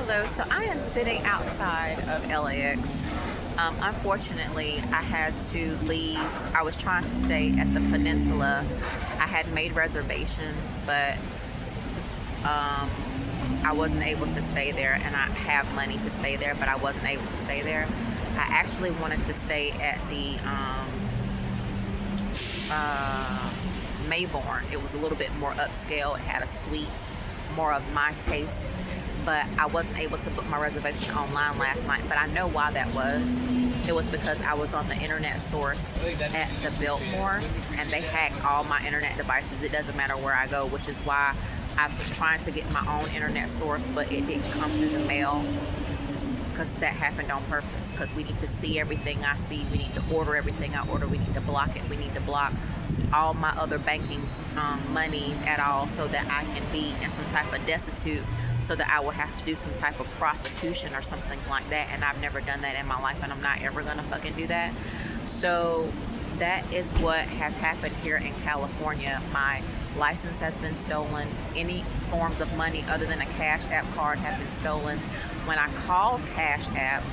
Hello, so I am sitting outside of LAX. Unfortunately, I had to leave. I was trying to stay at the Peninsula. I had made reservations, but I wasn't able to stay there, and I have money to stay there, but I wasn't able to stay there. I actually wanted to stay at the Mayborn. It was a little bit more upscale. It had a suite, more of my taste, but I wasn't able to book my reservation online last night. But I know why that was. It was because I was on the internet source at the Biltmore, and they hacked all my internet devices. It doesn't matter where I go, which is why I was trying to get my own internet source, but it didn't come through the mail, because that happened on purpose, because we need to see everything I see. We need to order everything I order. We need to block it. We need to block all my other banking monies at all, so that I can be in some type of destitute, so that I will have to do some type of prostitution or something like that. And I've never done that in my life, and I'm not ever gonna fucking do that. So that is what has happened here in California. My license has been stolen. Any forms of money other than a Cash App card have been stolen. When I called Cash App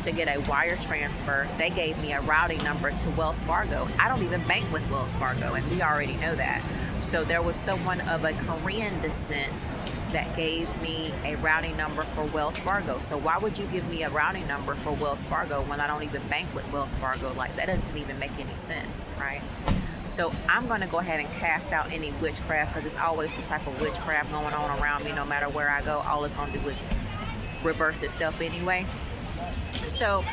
to get a wire transfer, they gave me a routing number to Wells Fargo. I don't even bank with Wells Fargo, and we already know that. So there was someone of a Korean descent that gave me a routing number for Wells Fargo. So why would you give me a routing number for Wells Fargo when I don't even bank with Wells Fargo? Like, that doesn't even make any sense, right? So I'm going to go ahead and cast out any witchcraft, because it's always some type of witchcraft going on around me. No matter where I go, all it's going to do is reverse itself anyway. So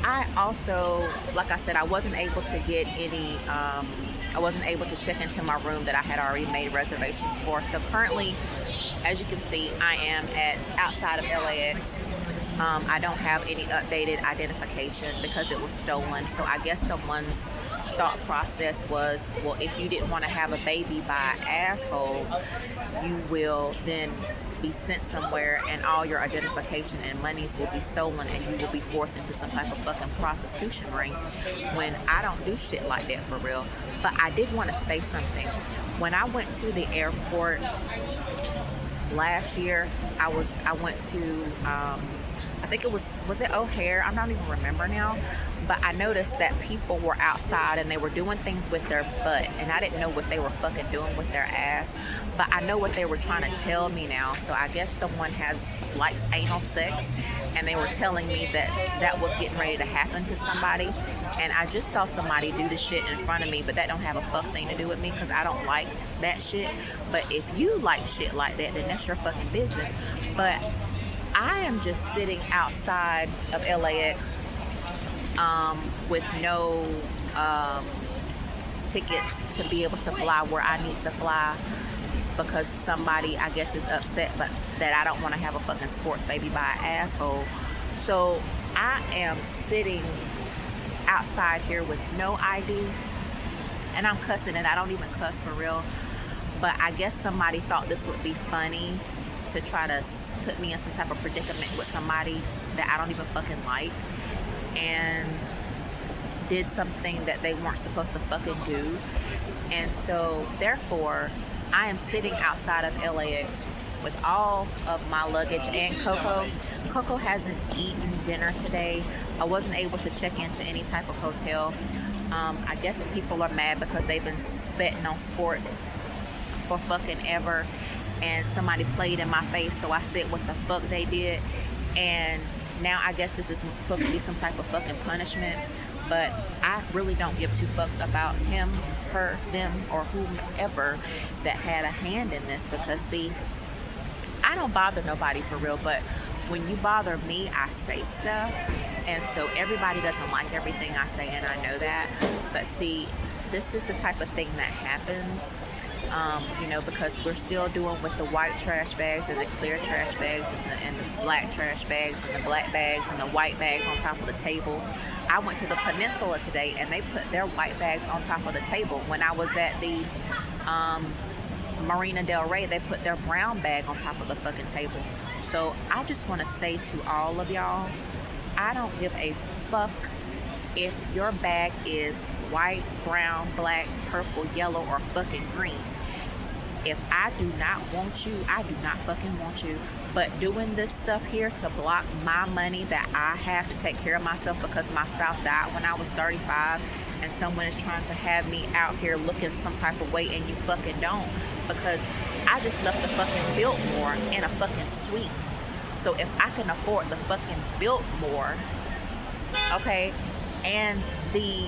I also, like I said, I wasn't able to get any, I wasn't able to check into my room that I had already made reservations for. So currently, as you can see, I am outside of LAX. I don't have any updated identification because it was stolen. So I guess someone's thought process was, well, if you didn't want to have a baby by an asshole, you will then be sent somewhere, and all your identification and monies will be stolen, and you will be forced into some type of fucking prostitution ring, when I don't do shit like that for real. But I did want to say something. When I went to the airport last year, I went to I think it was it O'Hare? I don't even remember now. But I noticed that people were outside and they were doing things with their butt, and I didn't know what they were fucking doing with their ass. But I know what they were trying to tell me now. So I guess someone likes anal sex, and they were telling me that that was getting ready to happen to somebody. And I just saw somebody do the shit in front of me, but that don't have a fuck thing to do with me, because I don't like that shit. But if you like shit like that, then that's your fucking business. But I am just sitting outside of LAX with no tickets to be able to fly where I need to fly, because somebody, I guess, is upset but that I don't want to have a fucking sports baby by an asshole. So I am sitting outside here with no ID, and I'm cussing, and I don't even cuss for real. But I guess somebody thought this would be funny to try to put me in some type of predicament with somebody that I don't even fucking like, and did something that they weren't supposed to fucking do. And so therefore, I am sitting outside of LAX with all of my luggage and Coco. Coco hasn't eaten dinner today. I wasn't able to check into any type of hotel. I guess people are mad because they've been betting on sports for fucking ever, and somebody played in my face, so I said what the fuck they did. And now I guess this is supposed to be some type of fucking punishment, but I really don't give two fucks about him, her, them, or whomever that had a hand in this, because see, I don't bother nobody for real, but when you bother me, I say stuff, and so everybody doesn't like everything I say, and I know that. But see, this is the type of thing that happens, because we're still doing with the white trash bags and the clear trash bags and the black trash bags and the black bags and the white bags on top of the table. I went to the Peninsula today, and they put their white bags on top of the table. When I was at the Marina Del Rey, they put their brown bag on top of the fucking table. So I just want to say to all of y'all, I don't give a fuck if your bag is white, brown, black, purple, yellow, or fucking green. if I do not want you, I do not fucking want you. But doing this stuff here to block my money that I have to take care of myself because my spouse died when I was 35, and someone is trying to have me out here looking some type of way and you fucking don't, because I just left the fucking Biltmore in a fucking suite. So if I can afford the fucking Biltmore, okay, and the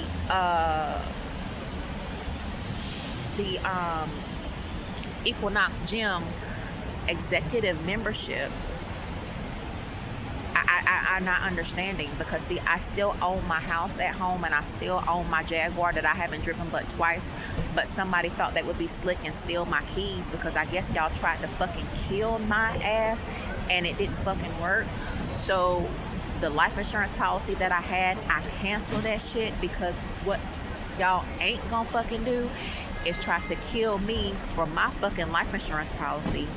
Equinox Gym executive membership, I'm not understanding, because see, I still own my house at home and I still own my Jaguar that I haven't driven but twice, but somebody thought they would be slick and steal my keys because I guess y'all tried to fucking kill my ass and it didn't fucking work. So the life insurance policy that I had, I canceled that shit, because what y'all ain't gonna fucking do is try to kill me for my fucking life insurance policy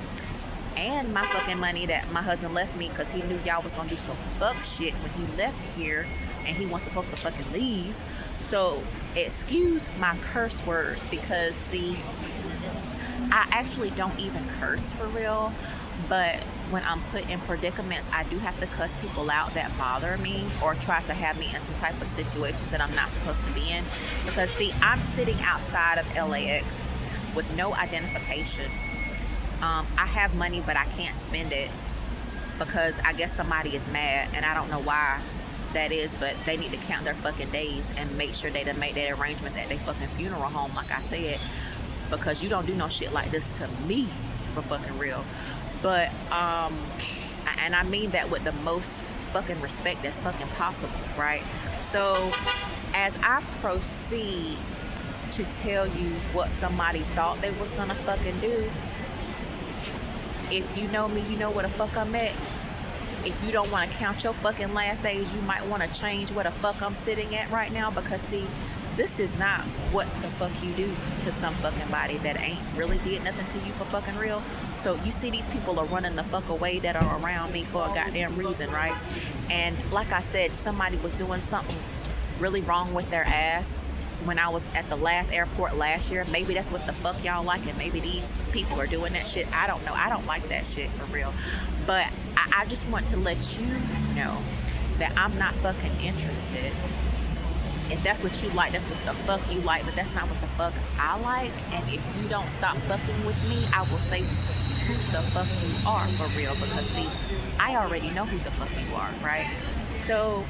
and my fucking money that my husband left me, because he knew y'all was gonna do some fuck shit when he left here and he wasn't supposed to fucking leave. So excuse my curse words, because see, I actually don't even curse for real, but when I'm put in predicaments, I do have to cuss people out that bother me or try to have me in some type of situations that I'm not supposed to be in. Because see, I'm sitting outside of LAX with no identification. I have money, but I can't spend it because I guess somebody is mad, and I don't know why that is, but they need to count their fucking days and make sure they done made their arrangements at their fucking funeral home, like I said, because you don't do no shit like this to me, for fucking real. But and I mean that with the most fucking respect that's fucking possible, right? So as I proceed to tell you what somebody thought they was gonna fucking do, if you know me, you know where the fuck I'm at. If you don't want to count your fucking last days, you might want to change where the fuck I'm sitting at right now, because see, this is not what the fuck you do to some fucking body that ain't really did nothing to you for fucking real. So you see these people are running the fuck away that are around me for a goddamn reason, right? And like I said, somebody was doing something really wrong with their ass when I was at the last airport last year. Maybe that's what the fuck y'all like, and maybe these people are doing that shit. I don't know. I don't like that shit for real. But I just want to let you know that I'm not fucking interested. If that's what you like, that's what the fuck you like, but that's not what the fuck I like. And if you don't stop fucking with me, I will say who the fuck you are for real, because see, I already know who the fuck you are, right? So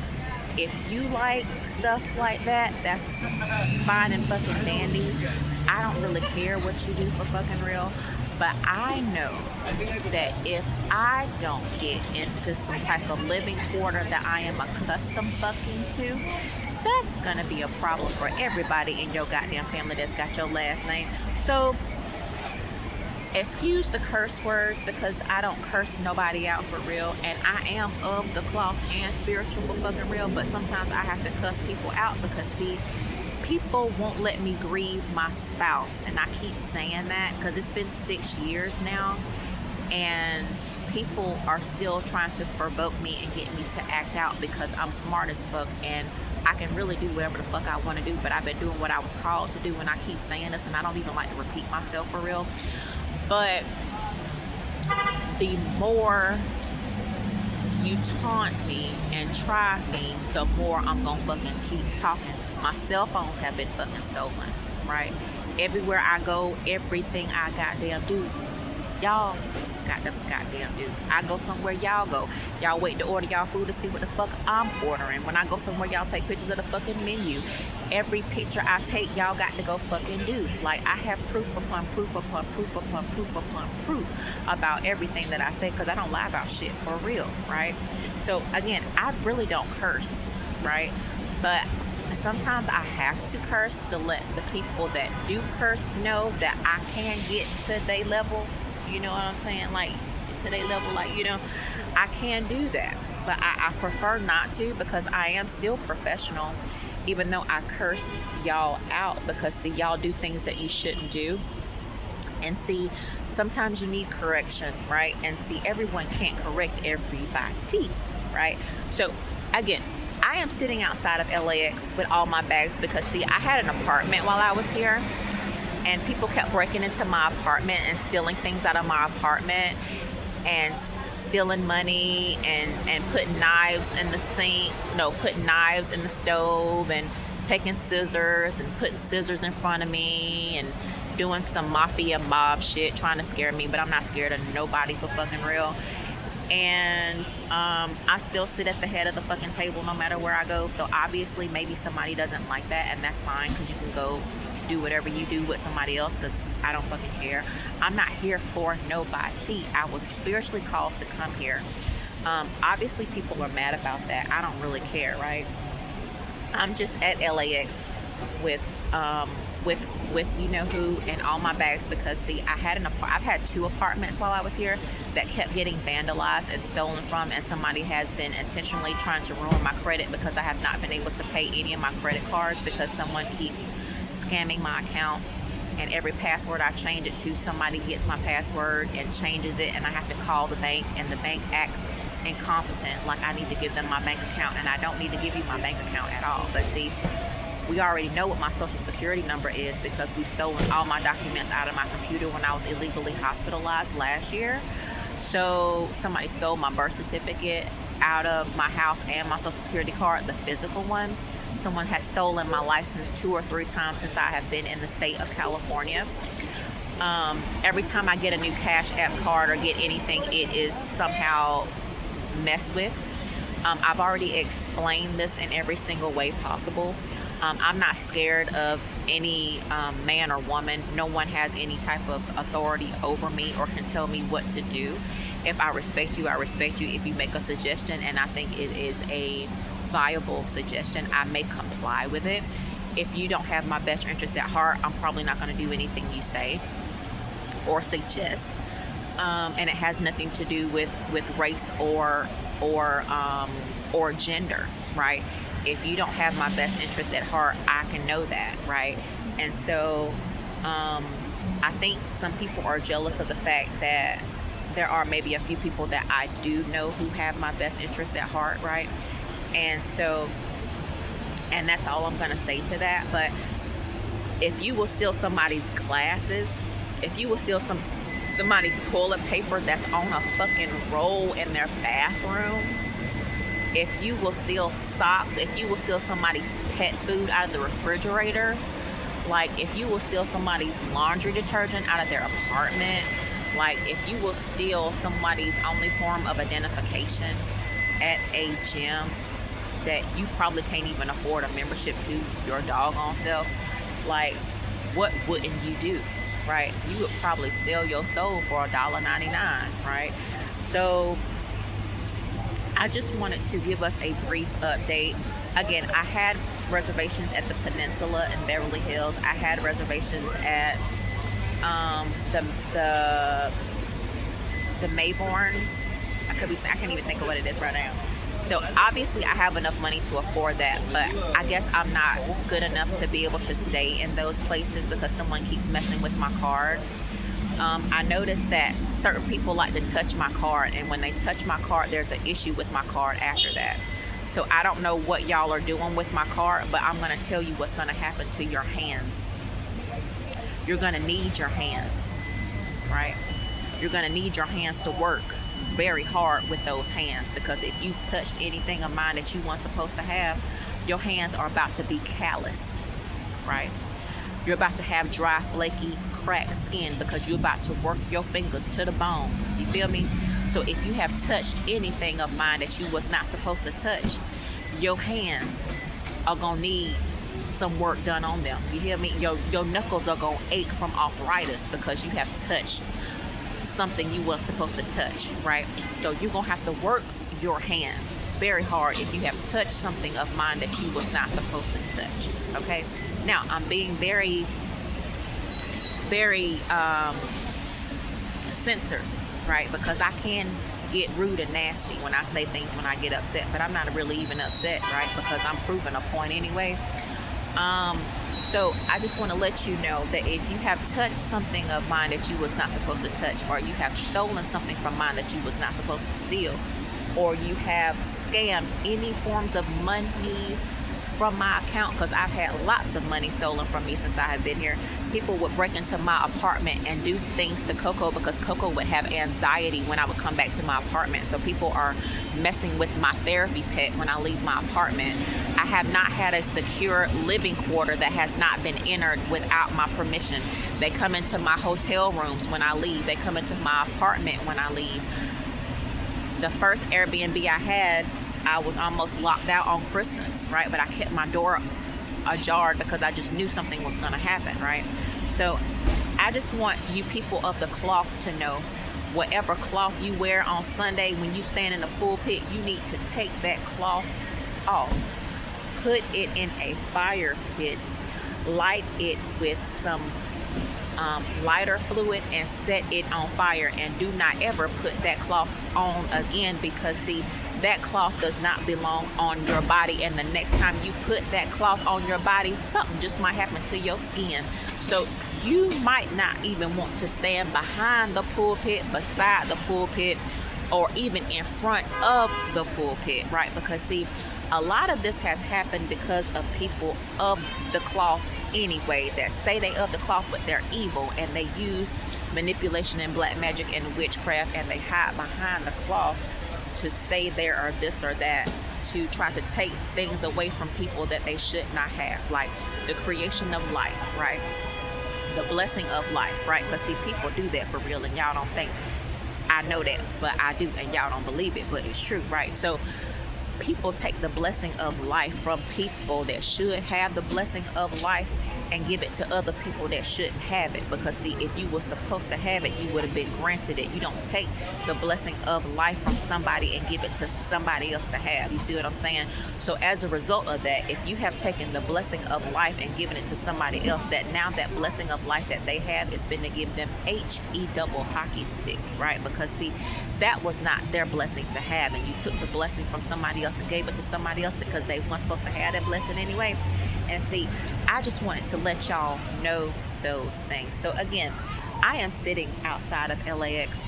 if you like stuff like that, that's fine and fucking dandy. I don't really care what you do for fucking real, but I know that if I don't get into some type of living quarter that I am accustomed fucking to, that's gonna be a problem for everybody in your goddamn family that's got your last name. So excuse the curse words, because I don't curse nobody out for real, and I am of the cloth and spiritual for fucking real, but sometimes I have to cuss people out because see, people won't let me grieve my spouse, and I keep saying that because it's been 6 years now, and people are still trying to provoke me and get me to act out because I'm smart as fuck and I can really do whatever the fuck I want to do, but I've been doing what I was called to do, and I keep saying this, and I don't even like to repeat myself for real. But the more you taunt me and try me, the more I'm gonna fucking keep talking. My cell phones have been fucking stolen, right? Everywhere I go, everything I goddamn do, y'all got to goddamn do. I go somewhere, y'all go. Y'all wait to order y'all food to see what the fuck I'm ordering. When I go somewhere, y'all take pictures of the fucking menu. Every picture I take, y'all got to go fucking do. Like, I have proof upon proof upon proof upon proof upon proof about everything that I say, because I don't lie about shit for real, right? So again, I really don't curse, right? But sometimes I have to curse to let the people that do curse know that I can get to their level. You know what I'm saying? Like, to their level, like, you know, I can do that. But I prefer not to, because I am still professional, even though I curse y'all out, because see, y'all do things that you shouldn't do. And see, sometimes you need correction, right? And see, everyone can't correct everybody, right? So again, I am sitting outside of LAX with all my bags because see, I had an apartment while I was here, and people kept breaking into my apartment and stealing things out of my apartment, and stealing money, and putting knives in the sink, putting knives in the stove, and taking scissors and putting scissors in front of me, and doing some mafia mob shit, trying to scare me. But I'm not scared of nobody for fucking real. And I still sit at the head of the fucking table no matter where I go. So obviously maybe somebody doesn't like that, and that's fine, because you can go do whatever you do with somebody else, because I don't fucking care. I'm not here for nobody. I was spiritually called to come here. Obviously people are mad about that. I don't really care, right? I'm just at LAX with you know who and all my bags, because see, I've had 2 apartments while I was here that kept getting vandalized and stolen from, and somebody has been intentionally trying to ruin my credit because I have not been able to pay any of my credit cards, because someone keeps scamming my accounts, and every password I change it to, somebody gets my password and changes it, and I have to call the bank, and the bank acts incompetent, like I need to give them my bank account, and I don't need to give you my bank account at all. But see, we already know what my social security number is, because we stolen all my documents out of my computer when I was illegally hospitalized last year. So somebody stole my birth certificate out of my house and my social security card, the physical one. Someone has stolen my license 2 or 3 times since I have been in the state of California. Every time I get a new Cash App card or get anything, it is somehow messed with. I've already explained this in every single way possible. I'm not scared of any man or woman. No one has any type of authority over me or can tell me what to do. If I respect you, I respect you. If you make a suggestion and I think it is a viable suggestion, I may comply with it. If you don't have my best interest at heart, I'm probably not going to do anything you say or suggest. And it has nothing to do with race or gender, right? If you don't have my best interest at heart, I can know that, right? And so I think some people are jealous of the fact that there are maybe a few people that I do know who have my best interest at heart, right? And so, and that's all I'm gonna say to that. But if you will steal somebody's glasses, if you will steal somebody's toilet paper that's on a fucking roll in their bathroom, if you will steal socks, if you will steal somebody's pet food out of the refrigerator, like if you will steal somebody's laundry detergent out of their apartment, like if you will steal somebody's only form of identification at a gym that you probably can't even afford a membership to your doggone self, like what wouldn't you do, right? You would probably sell your soul for $1.99, right? So I just wanted to give us a brief update. Again, I had reservations at the Peninsula in Beverly Hills. I had reservations at the Mayborn. I can't even think of what it is right now. So obviously I have enough money to afford that, but I guess I'm not good enough to be able to stay in those places because someone keeps messing with my card. I noticed that certain people like to touch my card, and when they touch my card, there's an issue with my card after that. So I don't know what y'all are doing with my card, but I'm gonna tell you what's gonna happen to your hands. You're gonna need your hands, right? You're gonna need your hands to work very hard with those hands, because if you touched anything of mine that you weren't supposed to have, your hands are about to be calloused, right? You're about to have dry, flaky, cracked skin because you're about to work your fingers to the bone. You feel me? So if you have touched anything of mine that you was not supposed to touch, your hands are gonna need some work done on them. You hear me? Your knuckles are gonna ache from arthritis because you have touched something you weren't supposed to touch, right? So you're gonna have to work your hands very hard if you have touched something of mine that you was not supposed to touch, okay? Now, I'm being very, very censored, right? Because I can get rude and nasty when I say things when I get upset, but I'm not really even upset, right? Because I'm proving a point anyway. So I just want to let you know that if you have touched something of mine that you was not supposed to touch, or you have stolen something from mine that you was not supposed to steal, or you have scammed any forms of monies, from my account, because I've had lots of money stolen from me since I have been here. People would break into my apartment and do things to Coco, because Coco would have anxiety when I would come back to my apartment. So people are messing with my therapy pet when I leave my apartment. I have not had a secure living quarter that has not been entered without my permission. They come into my hotel rooms when I leave. They come into my apartment when I leave. The first Airbnb I had, I was almost locked out on Christmas, right? But I kept my door ajar because I just knew something was going to happen, right? So I just want you people of the cloth to know, whatever cloth you wear on Sunday when you stand in the pulpit, you need to take that cloth off. Put it in a fire pit, light it with some lighter fluid and set it on fire, and do not ever put that cloth on again, because see, that cloth does not belong on your body, and the next time you put that cloth on your body, something just might happen to your skin. So you might not even want to stand behind the pulpit, beside the pulpit, or even in front of the pulpit, right? Because see, a lot of this has happened because of people of the cloth anyway, that say they of the cloth, but they're evil, and they use manipulation and black magic and witchcraft, and they hide behind the cloth to say they are this or that, to try to take things away from people that they should not have, like the creation of life, right? The blessing of life, right? Because see, people do that for real, and y'all don't think I know that, but I do, and y'all don't believe it, but it's true, right? So people take the blessing of life from people that should have the blessing of life and give it to other people that shouldn't have it. Because see, if you were supposed to have it, you would have been granted it. You don't take the blessing of life from somebody and give it to somebody else to have. You see what I'm saying? So as a result of that, if you have taken the blessing of life and given it to somebody else, that now that blessing of life that they have is been to give them HE double hockey sticks, right? Because see, that was not their blessing to have, and you took the blessing from somebody else and gave it to somebody else because they weren't supposed to have that blessing anyway. And see, I just wanted to let y'all know those things. So again, I am sitting outside of LAX.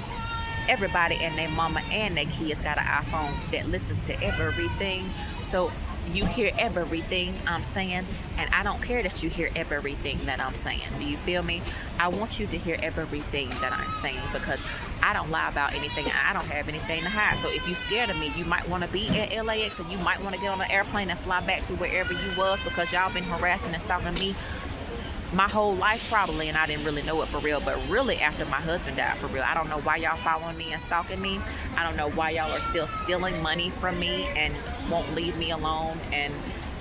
Everybody and their mama and their kids got an iPhone that listens to everything. So you hear everything I'm saying, and I don't care that you hear everything that I'm saying. Do you feel me? I want you to hear everything that I'm saying, because I don't lie about anything, and I don't have anything to hide. So if you're scared of me, you might want to be at LAX, and you might want to get on an airplane and fly back to wherever you was, because y'all been harassing and stalking me my whole life probably, and I didn't really know it for real. But really, after my husband died, for real, I don't know why y'all following me and stalking me. I don't know why y'all are still stealing money from me and won't leave me alone and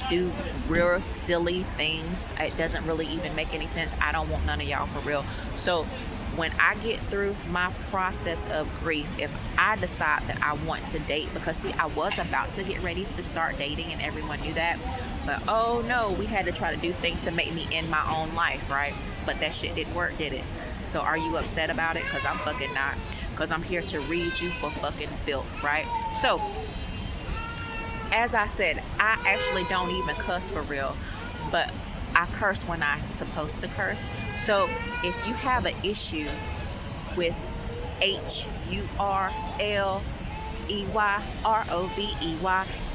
do real silly things. It doesn't really even make any sense. I don't want none of y'all for real. So when I get through my process of grief, if I decide that I want to date, because see, I was about to get ready to start dating and everyone knew that, but oh no, we had to try to do things to make me end my own life, right? But that shit didn't work, did it? So are you upset about it? Because I'm fucking not, because I'm here to read you for fucking filth, right? So as I said, I actually don't even cuss for real, but I curse when I'm supposed to curse. So if you have an issue with HURLEYROVEY,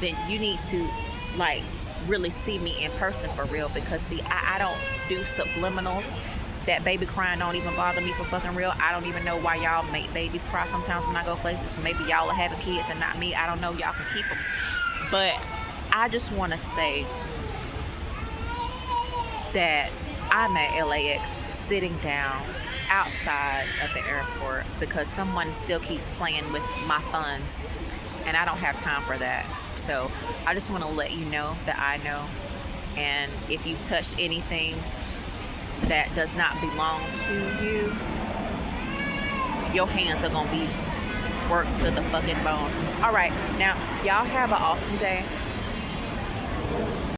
then you need to like really see me in person for real, because see, I don't do subliminals. That baby crying don't even bother me for fucking real. I don't even know why y'all make babies cry sometimes when I go places. Maybe y'all are having kids and not me. I don't know. Y'all can keep them. But I just want to say that I'm at LAX sitting down outside of the airport because someone still keeps playing with my funds, and I don't have time for that. So I just want to let you know that I know, and if you've touched anything that does not belong to you, your hands are gonna be worked to the fucking bone. All right, now y'all have an awesome day.